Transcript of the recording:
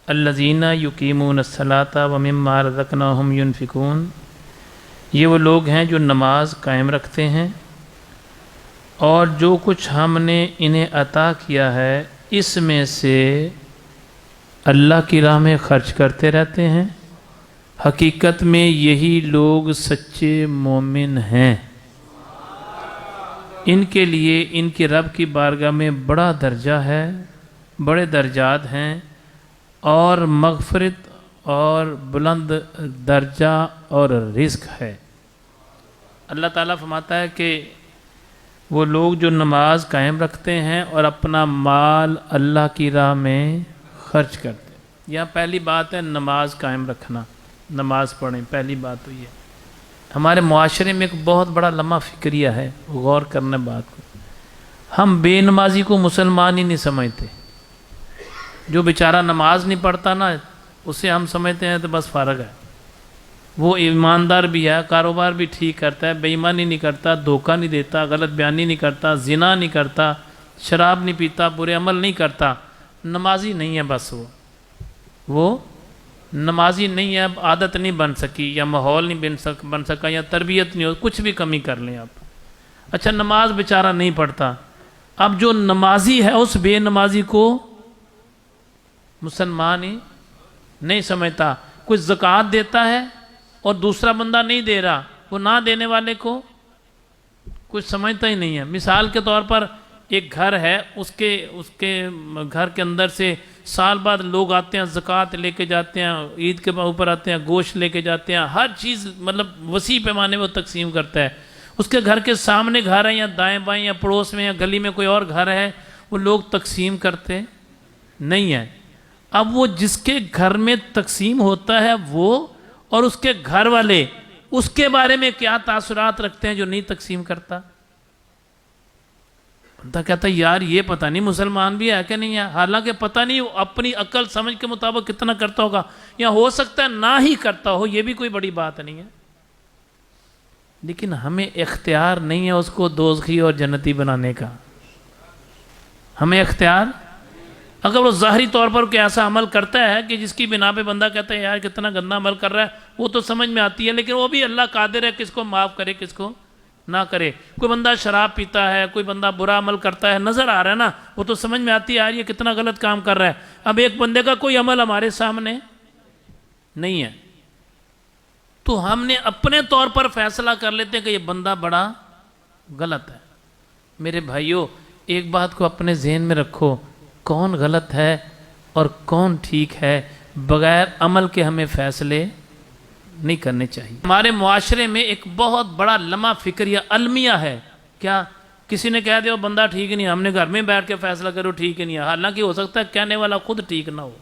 الذین یقیمون الصلاۃ ومما رزقناہم ینفقون، یہ وہ لوگ ہیں جو نماز قائم رکھتے ہیں اور جو کچھ ہم نے انہیں عطا کیا ہے اس میں سے اللہ کی راہ میں خرچ کرتے رہتے ہیں۔ حقیقت میں یہی لوگ سچے مومن ہیں۔ ان کے لیے ان کے رب کی بارگاہ میں بڑا درجہ ہے، بڑے درجات ہیں اور مغفرت اور بلند درجہ اور رزق ہے۔ اللہ تعالیٰ فرماتا ہے کہ وہ لوگ جو نماز قائم رکھتے ہیں اور اپنا مال اللہ کی راہ میں خرچ کرتے ہیں۔ یہاں پہلی بات ہے نماز قائم رکھنا، نماز پڑھیں، پہلی بات تو یہ ہے۔ ہمارے معاشرے میں ایک بہت بڑا لمحہ فکریہ ہے، غور کرنا بات کو۔ ہم بے نمازی کو مسلمان ہی نہیں سمجھتے۔ جو بیچارہ نماز نہیں پڑھتا نا، اسے ہم سمجھتے ہیں تو بس فارغ ہے، وہ ایماندار بھی ہے، کاروبار بھی ٹھیک کرتا ہے، بے ایمانی نہیں کرتا، دھوکہ نہیں دیتا، غلط بیانی نہیں کرتا، زنا نہیں کرتا، شراب نہیں پیتا، برے عمل نہیں کرتا، نمازی نہیں ہے بس وہ نمازی نہیں ہے، عادت نہیں بن سکی یا ماحول نہیں بن سکا یا تربیت نہیں ہو، کچھ بھی کمی کر لیں آپ۔ اچھا نماز بیچارہ نہیں پڑھتا، اب جو نمازی ہے اس بے نمازی کو مسلمان ہی نہیں سمجھتا۔ کوئی زکوٰۃ دیتا ہے اور دوسرا بندہ نہیں دے رہا، وہ نہ دینے والے کو کچھ سمجھتا ہی نہیں ہے۔ مثال کے طور پر ایک گھر ہے، اس کے گھر کے اندر سے سال بعد لوگ آتے ہیں، زکوٰۃ لے کے جاتے ہیں، عید کے اوپر آتے ہیں، گوشت لے کے جاتے ہیں، ہر چیز مطلب وسیع پیمانے میں وہ تقسیم کرتا ہے۔ اس کے گھر کے سامنے گھر ہے یا دائیں بائیں یا پڑوس میں یا گلی میں کوئی اور گھر ہے، وہ لوگ تقسیم کرتے نہیں ہیں۔ اب وہ جس کے گھر میں تقسیم ہوتا ہے وہ اور اس کے گھر والے اس کے بارے میں کیا تاثرات رکھتے ہیں جو نہیں تقسیم کرتا؟ بندہ کہتا ہے یار یہ پتہ نہیں مسلمان بھی ہے کہ نہیں ہے، حالانکہ پتہ نہیں وہ اپنی عقل سمجھ کے مطابق کتنا کرتا ہوگا، یا ہو سکتا ہے نہ ہی کرتا ہو، یہ بھی کوئی بڑی بات نہیں ہے، لیکن ہمیں اختیار نہیں ہے اس کو دوزخی اور جنتی بنانے کا۔ ہمیں اختیار، اگر وہ ظاہری طور پر کوئی ایسا عمل کرتا ہے کہ جس کی بنا پہ بندہ کہتا ہے یار کتنا گندا عمل کر رہا ہے، وہ تو سمجھ میں آتی ہے، لیکن وہ بھی اللہ قادر ہے کس کو معاف کرے کس کو نہ کرے۔ کوئی بندہ شراب پیتا ہے، کوئی بندہ برا عمل کرتا ہے، نظر آ رہا ہے نا، وہ تو سمجھ میں آتی ہے یار یہ کتنا غلط کام کر رہا ہے۔ اب ایک بندے کا کوئی عمل ہمارے سامنے نہیں ہے تو ہم نے اپنے طور پر فیصلہ کر لیتے ہیں کہ یہ بندہ بڑا غلط ہے۔ میرے بھائیوں ایک بات کو اپنے ذہن میں رکھو، کون غلط ہے اور کون ٹھیک ہے بغیر عمل کے ہمیں فیصلے نہیں کرنے چاہیے۔ ہمارے معاشرے میں ایک بہت بڑا لمحہ فکریہ المیہ ہے، کیا کسی نے کہہ دیا بندہ ٹھیک نہیں، ہم نے گھر میں بیٹھ کے فیصلہ کرو ٹھیک نہیں ہے، حالانکہ ہو سکتا ہے کہنے والا خود ٹھیک نہ ہو۔